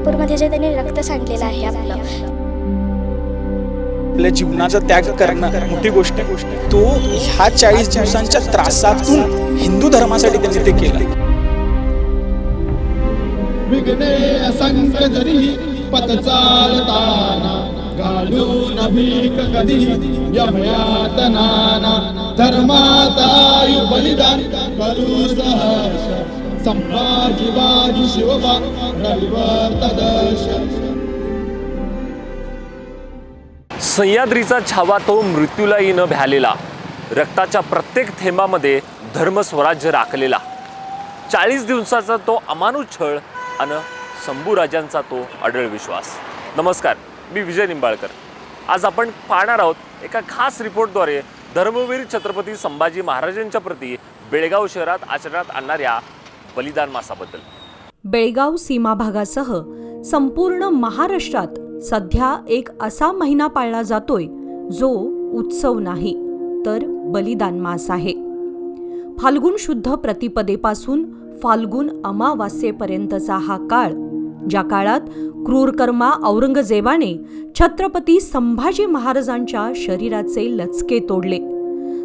तुळापूरमध्ये जे त्यांनी रक्त सांडलेलं आहे आपल्या जीवनाचा त्याग करणं मोठी गोष्ट आहे। तो ह्या 40 दिवसांच्या त्रासातून हिंदू धर्मासाठी त्यांनी ते केलं। विघ्ने असंख्य जरी पथ चालताना घालून भीक कधी यमयातनाना धर्मातायु बलिदान करू सहर्ष संभाजी बाजी शिवबा रविवर्तदर्श। सह्याद्रीचा छावा तो मृत्यूलाही न भ्यालेला, रक्ताच्या प्रत्येक थेंबामध्ये धर्मस्वराज्य राखलेला, 40 दिवसाचा तो अमानुष छळ आणि शंभूराजांचा तो अढळ विश्वास। नमस्कार, मी विजय निंबाळकर। आज आपण पाहणार आहोत एका खास रिपोर्टद्वारे धर्मवीर छत्रपती संभाजी महाराजांच्या प्रती बेळगाव शहरात आचरणात आणणाऱ्या बलिदान मासाबद्दल। बेळगाव सीमा भागासह संपूर्ण महाराष्ट्रात सध्या एक असा महिना पाळला जातोय जो उत्सव नाही तर बलिदान मास आहे। फाल्गुन शुद्ध प्रतिपदेपासून फाल्गुन अमावास्येपर्यंतचा हा काळ, ज्या काळात क्रूरकर्मा औरंगजेबाने छत्रपती संभाजी महाराजांच्या शरीराचे लचके तोडले।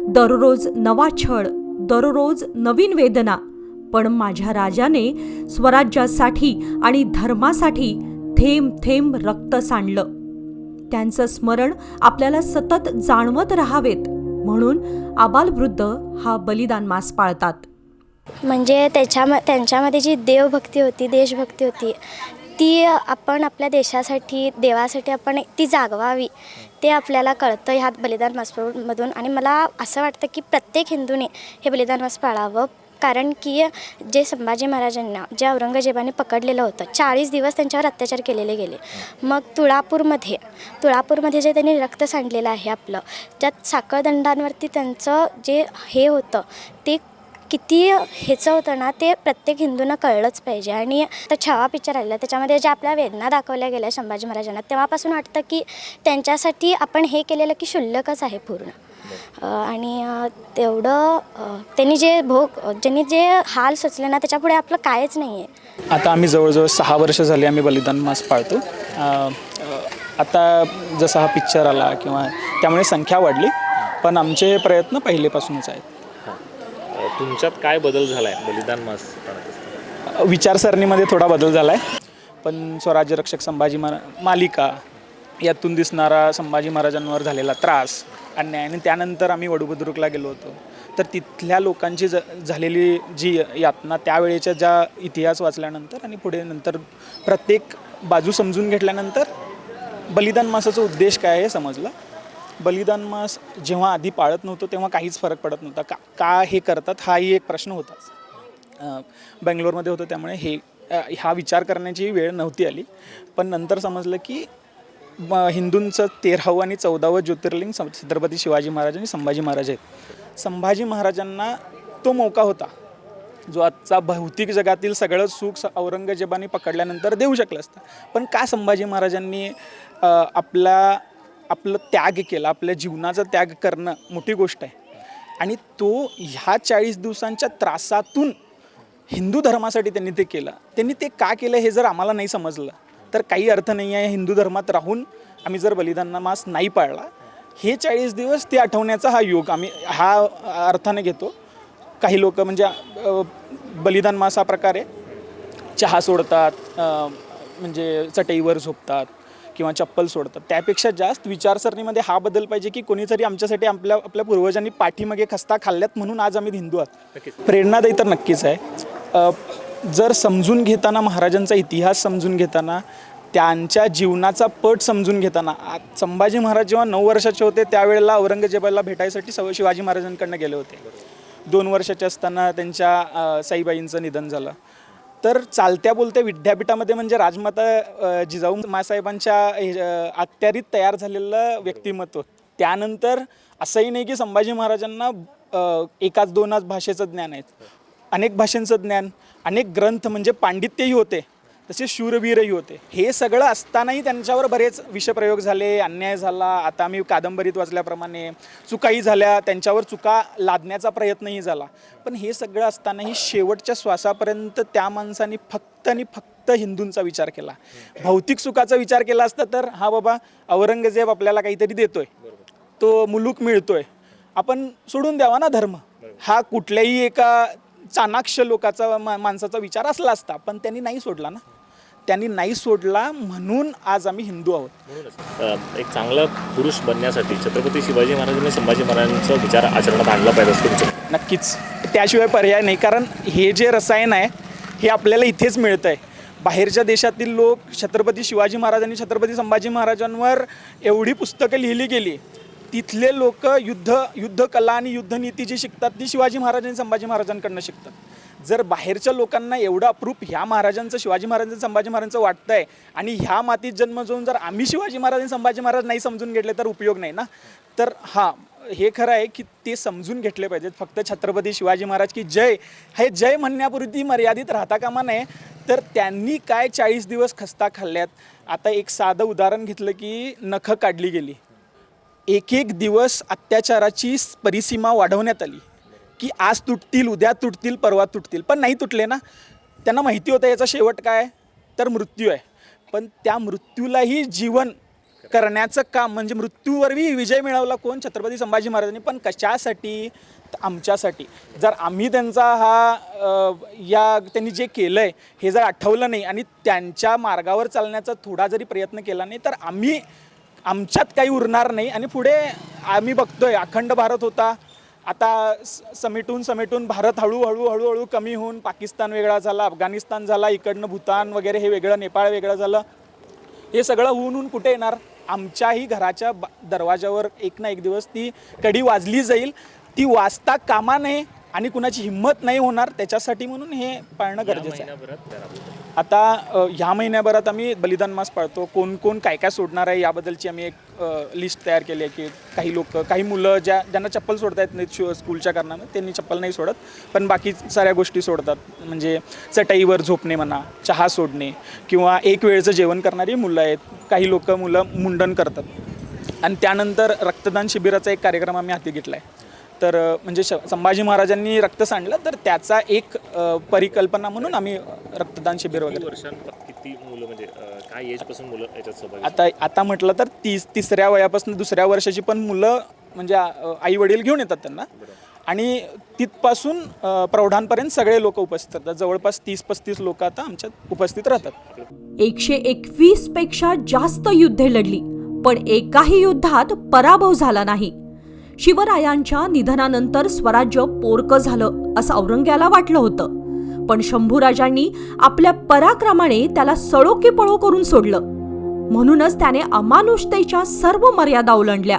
दररोज नवा छळ, दररोज नवीन वेदना, पण माझ्या राजाने स्वराज्यासाठी आणि धर्मासाठी थेंब थेंब रक्त सांडलं। त्यांचं स्मरण आपल्याला सतत जाणवत राहावेत म्हणून आबालवृद्ध हा बलिदान मास पाळतात। म्हणजे त्यांच्यामध्ये जी देवभक्ती होती, देशभक्ती होती, ती आपण आपल्या देशासाठी, देवासाठी आपण ती जागवावी, ते आपल्याला कळतं ह्या बलिदान मासमधून। आणि मला असं वाटतं की प्रत्येक हिंदूने हे बलिदान मास पाळावं, कारण की जे संभाजी महाराजांना जे औरंगजेबाने पकडलेलं होतं, 40 दिवस त्यांच्यावर अत्याचार केलेले गेले। मग तुळापूरमध्ये जे त्यांनी रक्त सांडलेलं आहे आपलं, ज्यात साखळदंडांवरती त्यांचं जे हे होतं ते किती ह्याचं होतं ना, ते प्रत्येक हिंदूंना कळलंच पाहिजे। आणि तर छावा पिक्चर आलेला, त्याच्यामध्ये ज्या आपल्या वेदना दाखवल्या गेल्या संभाजी महाराजांना, तेव्हापासून वाटतं की त्यांच्यासाठी आपण हे केलेलं की क्षुल्लकच आहे पूर्ण। आणि तेवढं ज्यांनी जे हाल सोचले ना, त्याच्यापुढे आपलं कायच नाही आहे। आता आम्ही जवळजवळ 6 वर्ष झाली आम्ही बलिदान मास पाळतो। आता जसा हा पिक्चर आला किंवा त्यामुळे संख्या वाढली, पण आमचे प्रयत्न पहिलेपासूनच आहेत। तुमच्यात काय बदल झालाय बलिदान मास पाळत? विचारसरणीमध्ये थोडा बदल झाला आहे, पण स्वराज्य रक्षक संभाजी मालिका यातून दिसणारा संभाजी महाराजांवर झालेला त्रास, अन्याय, आणि त्यानंतर आम्ही वडूबुद्रुकला गेलो होतो, तर तिथल्या लोकांची झालेली जी यातना, त्यावेळेच्या ज्या इतिहास वाचल्यानंतर आणि पुढे नंतर प्रत्येक बाजू समजून घेतल्यानंतर बलिदान मासाचा उद्देश काय आहे हे समजलं। बलिदान मास जेव्हा आधी पाळत नव्हतो तेव्हा काहीच फरक पडत नव्हता, का हे करतात हाही एक प्रश्न होताच। बेंगलोरमध्ये होतो त्यामुळे हा विचार करण्याची वेळ नव्हती आली, पण नंतर समजलं की हिंदूंचं 13वं आणि 14वं ज्योतिर्लिंग छत्रपती शिवाजी महाराज आणि संभाजी महाराज आहेत। संभाजी महाराजांना तो मौका होता जो आजचा भौतिक जगातील सगळं सुख औरंगजेबाने पकडल्यानंतर देऊ शकलं असतं, पण का संभाजी महाराजांनी आपलं त्याग केला, आपल्या जीवनाचा त्याग करणं मोठी गोष्ट आहे। आणि तो ह्या 40 दिवसांच्या त्रासातून हिंदू धर्मासाठी त्यांनी ते केलं। त्यांनी ते का केलं हे जर आम्हाला नाही समजलं तर काही अर्थ नाही आहे। हिंदू धर्मात राहून आम्ही जर बलिदान मास नाही पाळला, हे 40 दिवस ते आठवण्याचा हा योग आम्ही हा अर्थाने घेतो। काही लोक म्हणजे बलिदान मास हा प्रकारे चहा सोडतात, म्हणजे चटईवर झोपतात किंवा चप्पल सोडतात, त्यापेक्षा जास्त विचारसरणीमध्ये हा बदल पाहिजे की कोणीतरी आमच्यासाठी आपल्या पूर्वजांनी पाठीमागे खस्ता खाल्ल्यात म्हणून आज आम्ही हिंदू आहोत। प्रेरणादायी तर नक्कीच आहे। जर समजून घेताना, महाराजांचा इतिहास समजून घेताना, त्यांच्या जीवनाचा पट समजून घेताना, संभाजी महाराज जेव्हा 9 वर्षाचे होते त्यावेळेला औरंगजेबाला भेटायसाठी शिवाजी महाराजांकडनं गेले होते। 2 वर्षाचे असताना त्यांच्या साईबाईंचं निधन झालं। तर चालत्या बोलत्या विद्यापीठामध्ये म्हणजे राजमाता जिजाऊ मासाहेबांच्या अखत्यारीत तयार झालेलं व्यक्तिमत्व। त्यानंतर असंही नाही की संभाजी महाराजांना एकाच 2 भाषेचं ज्ञान आहे, अनेक भाषांचं ज्ञान, अनेक ग्रंथ म्हणजे पांडित्यही होते, तसे शूरवीरही होते। हे सगळं असतानाही त्यांच्यावर बरेच विषप्रयोग झाले, अन्याय झाला। आता आम्ही कादंबरीत वाचल्याप्रमाणे चुकाही झाल्या, त्यांच्यावर चुका लादण्याचा प्रयत्नही झाला, पण हे सगळं असतानाही शेवटच्या श्वासापर्यंत त्या माणसाने फक्त आणि फक्त फक्त हिंदूंचा विचार केला. भौतिक सुखाचा विचार केला असता तर हा बाबा औरंगजेब आपल्याला काहीतरी देतोय, तो मुलूक मिळतोय, आपण सोडून द्यावा ना धर्म. हा कुठल्याही एका चाणाक्ष लोकाचा माणसाचा विचार असला असता, पण त्यांनी नाही सोडला ना. त्यांनी नाही सोडला म्हणून आज आम्ही हिंदू आहोत. म्हणूनच एक चांगला पुरुष बनण्यासाठी छत्रपती शिवाजी महाराजांनी संभाजी महाराजांचा विचार आचरणात आणला पाहिजे असं तुमचं? नक्कीच, त्याशिवाय पर्याय नाही. कारण हे जे रसायन आहे हे आपल्याला इथेच मिळतं आहे. बाहेरच्या देशातील लोक छत्रपती शिवाजी महाराजांनी छत्रपती संभाजी महाराजांवर एवढी पुस्तकं लिहिली गेली, तिथले लोक युद्धकला आणि युद्धनीती जी शिकतात ती शिवाजी महाराजांनी संभाजी महाराजांकडनं शिकतात. जर बाहेरच्या लोकांना एवढं अप्रूप ह्या महाराजांचं संभाजी महाराजांचं वाटतं आहे आणि ह्या मातीत जन्म जाऊन जर आम्ही शिवाजी महाराज संभाजी महाराज नाही समजून घेतले तर उपयोग नाही ना. तर हां, हे खरं आहे की ते समजून घेतले पाहिजेत. फक्त छत्रपती शिवाजी महाराज की जय हे जय म्हणण्यापुरती मर्यादित राहता कामा नये. तर त्यांनी काय 40 दिवस खस्ता खाल्ल्यात. आता एक साधं उदाहरण घेतलं की नखं काढली गेली, एक दिवस अत्याचाराची परिसीमा वाढवण्यात आली की आज तुटतील, उद्या तुटतील, परवा तुटतील, पण नाही तुटले ना. त्यांना माहिती होतं याचा शेवट काय तर मृत्यू आहे. पण त्या मृत्यूलाही जीवन करण्याचं काम म्हणजे मृत्यूवरही विजय मिळवला कोण? छत्रपती संभाजी महाराजांनी. पण कशासाठी? आमच्यासाठी. जर आम्ही त्यांचा त्यांनी जे केलं आहे हे जर आठवलं नाही आणि त्यांच्या मार्गावर चालण्याचा थोडा जरी प्रयत्न केला नाही तर आमच्यात काही उरणार नाही. आणि पुढे आम्ही बघतोय अखंड भारत होता, आता समेटून भारत हळूहळू कमी होऊन पाकिस्तान वेगळा झाला, अफगाणिस्तान झाला, इकडनं भूतान वगैरे हे वेगळं, नेपाळ वेगळं झालं. हे सगळं होऊन कुठे येणार? आमच्याही घराच्या दरवाजावर एक ना एक दिवस ती कडी वाजली जाईल. ती वाजता कामा नये आणि कुणाची हिंमत नाही होणार. त्याच्यासाठी म्हणून हे पाळणं गरजेचं आहे. आता ह्या महिन्याभरात आम्ही बलिदान मास पाळतो. कोण काय सोडणार आहे याबद्दलची आम्ही एक लिस्ट तयार केली आहे की काही मुलं ज्यांना चप्पल सोडता येत नाहीत स्कूलच्या कारणानं त्यांनी चप्पल नाही सोडत, पण बाकी साऱ्या गोष्टी सोडतात. म्हणजे चटईवर झोपणे म्हणा, चहा सोडणे किंवा एक वेळचं जेवण करणारी मुलं आहेत. काही मुलं मुंडन करतात. आणि त्यानंतर रक्तदान शिबिराचा एक कार्यक्रम आम्ही हाती घेतला आहे. तर म्हणजे संभाजी महाराजांनी रक्त सांडलं तर त्याचा एक परिकल्पना म्हणून आम्ही रक्तदान शिबिर वगैरे. किती मुलं म्हणजे काय एजपासून मुलं याच्यात सहभागी? आता म्हटलं तर तिसऱ्या वयापासून दुसऱ्या वर्षाची पण मुलं म्हणजे आई वडील घेऊन येतात त्यांना. आणि तिथपासून प्रौढांपर्यंत सगळे लोक उपस्थित राहतात. जवळपास 30-35 लोक आता आमच्यात उपस्थित राहतात. 121 पेक्षा जास्त युद्धे लढली, पण एकाही युद्धात पराभव झाला नाही. शिवरायांच्या निधनानंतर स्वराज्य पोरकं झालं असं औरंग्याला वाटलं होतं, पण शंभूराजांनी आपल्या पराक्रमाने त्याला सळो की पळो करून सोडलं. म्हणूनच त्याने अमानुषतेच्या सर्व मर्यादा ओलांडल्या.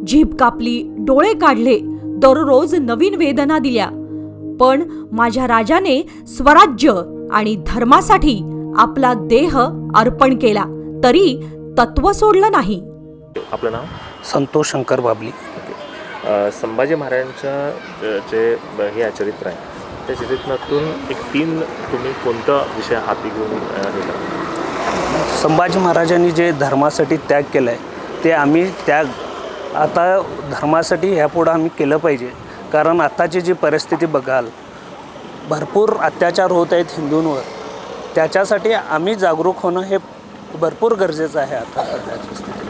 जीभ कापली, डोळे काढले, दररोज नवीन वेदना दिल्या. पण माझ्या राजाने स्वराज्य आणि धर्मासाठी आपला देह अर्पण केला, तरी तत्व सोडलं नाही. आपलं नाव? संतोष शंकर बाबली. संभाजी महाराजांचं जे हे चरित्र आहे त्या चरित्रातून एक 3 तुम्ही कोणता विषय हाती घेऊन गेला? संभाजी महाराजांनी जे धर्मासाठी त्याग केला आहे ते आम्ही त्याग आता धर्मासाठी ह्यापुढं आम्ही केलं पाहिजे. कारण आताची जी परिस्थिती बघाल, भरपूर अत्याचार होत आहेत हिंदूंवर. त्याच्यासाठी आम्ही जागरूक होणं हे भरपूर गरजेचं आहे आता सध्याची स्थिती.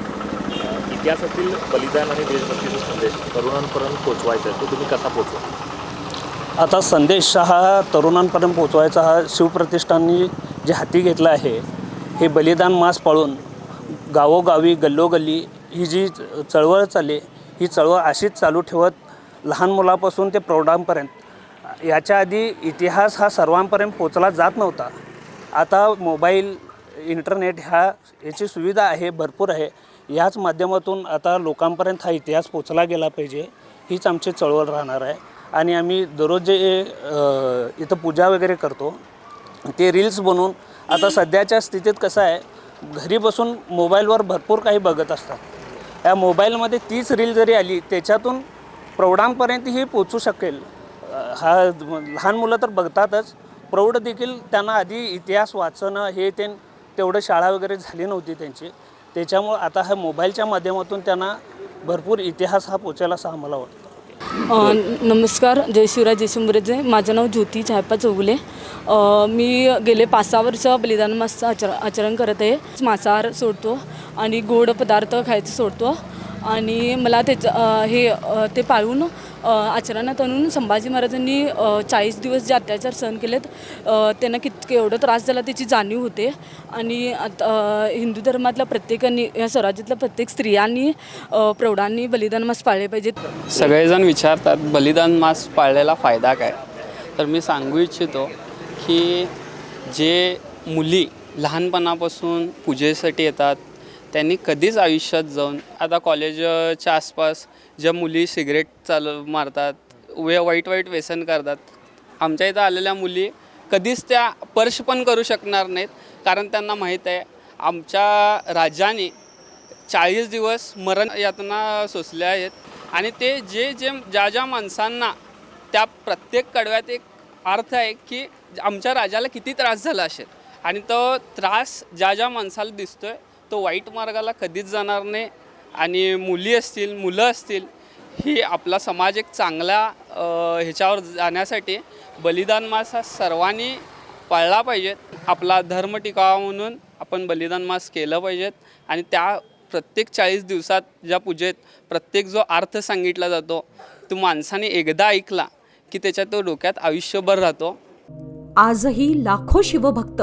इतिहासातील बलिदान आणि देशभक्तीचा संदेश तरुणांपर्यंत पोचवायचा आहे, तो तुम्ही कसा पोचवा? आता संदेश हा तरुणांपर्यंत पोचवायचा हा शिवप्रतिष्ठाननी जे हाती घेतला आहे, हे बलिदान मास पाळून गावोगावी गल्लोगल्ली ही जी चळवळ चालली, ही चळवळ अशीच चालू ठेवत लहान मुलापासून ते प्रौढांपर्यंत. याच्या आधी इतिहास हा सर्वांपर्यंत पोचला जात नव्हता. आता मोबाईल, इंटरनेट याची सुविधा आहे, भरपूर आहे. याच माध्यमातून आता लोकांपर्यंत हा इतिहास पोचला गेला पाहिजे, हीच आमची चळवळ राहणार आहे. आणि आम्ही दररोज जे इथं पूजा वगैरे करतो ते रील्स बनवून, आता सध्याच्या स्थितीत कसं आहे, घरी बसून मोबाईलवर भरपूर काही बघत असतात. या मोबाईलमध्ये 30 रील जरी आली त्याच्यातून प्रौढांपर्यंतही पोचू शकेल. हा लहान मुलं तर बघतातच, प्रौढ देखील त्यांना आधी इतिहास वाचणं हे तेवढं शाळा वगैरे झाली नव्हती त्यांची. त्याच्यामुळं आता ह्या मोबाईलच्या माध्यमातून त्यांना भरपूर इतिहास हा पोचायला असं आम्हाला वाटतं. नमस्कार, जय शिवराय, जय शंभूराजे. माझं नाव ज्योती छायप्पा चौगुले. मी गेले 5-6 वर्ष बलिदान मासाचं आचरण करत आहे. मांसाहार सोडतो आणि गोड पदार्थ खायचं सोडतो आणि मला ते पाळून आचरणात आणून संभाजी महाराजांनी 40 दिवस जे अत्याचार सहन केलेत त्यांना केवढं त्रास झाला त्याची जाणीव होते. आणि हिंदू धर्मातल्या प्रत्येकाने, या स्वराज्यातल्या प्रत्येक स्त्रियांनी प्रौढांनी बलिदान मास पाळले पाहिजेत. सगळेजण विचारतात बलिदान मास पाळलेला फायदा काय. तर मी सांगू इच्छितो की जे मुली लहानपणापासून पूजेसाठी येतात त्यांनी कधीच आयुष्यात जाऊन, आता कॉलेजच्या आसपास ज्या मुली सिगरेट मारतात, वाईट व्यसन करतात, आमच्या इथं आलेल्या मुली कधीच त्या स्पर्श पण करू शकणार नाहीत. कारण त्यांना माहीत आहे आमच्या राजाने 40 दिवस मरण यातना सोसल्या आहेत. आणि ते ज्या माणसांना, त्या प्रत्येक कडव्यात एक अर्थ आहे की आमच्या राजाला किती त्रास झाला असेल, आणि तो त्रास ज्या माणसाला दिसतोय तो वाईट मार्गाला कधीच जाणार नाही. आणि मुली असतील, मुलं असतील, ही आपला समाज एक चांगला ह्याच्यावर जाण्यासाठी बलिदान मास हा सर्वांनी पाळला पाहिजेत. आपला धर्म टिकावा म्हणून आपण बलिदान मास केलं पाहिजेत. आणि त्या प्रत्येक 40 दिवसात ज्या पूजेत प्रत्येक जो अर्थ सांगितला जातो तो माणसाने एकदा ऐकला की त्याच्या तो डोक्यात आयुष्यभर राहतो. आजही लाखो शिवभक्त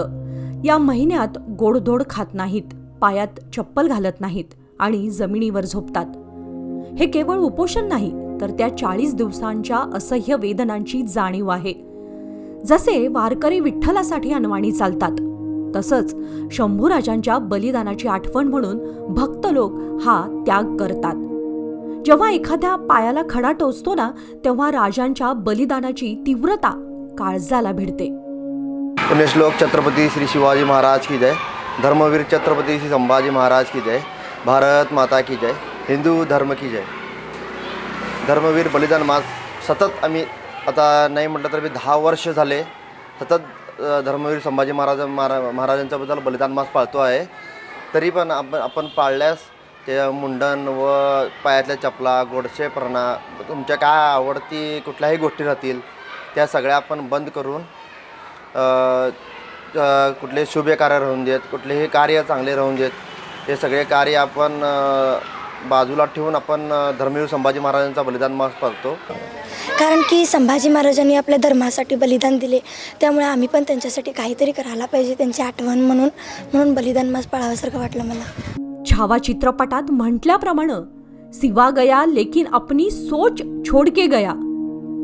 या महिन्यात गोडधोड खात नाहीत, पायात चप्पल घालत नाहीत आणि जमिनीवर झोपतात. हे केवळ उपोषण नाही, तर त्या 40 दिवसांच्या असह्य वेदनांची जाणीव आहे. जसे वारकरी विठ्ठलासाठी अनवाणी चालतात, तसंच शंभूराजांच्या बलिदानाची आठवण म्हणून भक्त लोक हा त्याग करतात. जेव्हा एखाद्या पायाला खडा टोचतो ना, तेव्हा राजांच्या बलिदानाची तीव्रता काळजाला भिडते. पुण्यश्लोक छत्रपती श्री शिवाजी महाराज की जय. धर्मवीर छत्रपती श्री संभाजी महाराज की जय. भारत माता की जय. हिंदू धर्म की जय. धर्मवीर बलिदान मास सतत आम्ही, आता नाही म्हटलं तर 10 वर्ष झाले सतत धर्मवीर संभाजी महाराजांच्याबद्दल बलिदान मास पाळतो आहे. तरी पण आपण पाळल्यास ते मुंडन व पायातल्या चपला, गोडशेपणा, तुमच्या काय आवडती कुठल्याही गोष्टी राहतील त्या सगळ्या आपण बंद करून कुठले शुभ कार्य राहून देत, कुठलेही कार्य चांगले राहून देत, हे सगळे कार्य आपण बाजूला ठेवून आपण धर्मवीर संभाजी महाराजांचा बलिदान मास पाळतो. कारण की संभाजी महाराजांनी आपल्या धर्मासाठी बलिदान दिले, त्यामुळे आम्ही पण त्यांच्यासाठी काहीतरी करायला पाहिजे, त्यांची आठवण म्हणून बलिदान मास पाळावासारखं वाटलं मला. छावा चित्रपटात म्हटल्याप्रमाणे सिवा गया लेकिन अपनी सोच छोड के गया.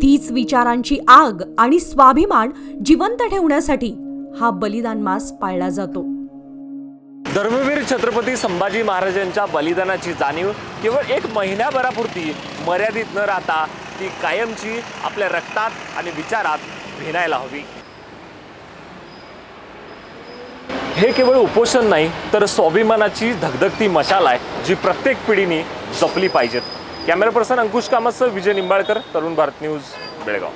तीच विचारांची आग आणि स्वाभिमान जिवंत ठेवण्यासाठी हा बलिदान मास पाळला जातो. धर्मवीर छत्रपती संभाजी महाराजांच्या बलिदानाची जाणीव केवळ 1 महिन्याभरापुरती मर्यादित न राहता ती कायमची आपल्या रक्तात आणि विचारात भिनायला हवी. हे केवळ उपोषण नाही, तर स्वाभिमानाची धगधगती मशाल आहे, जी प्रत्येक पिढीने जपली पाहिजेत. कॅमेरा पर्सन अंकुश कामतसह विजय निंबाळकर, तरुण भारत न्यूज, बेळगाव.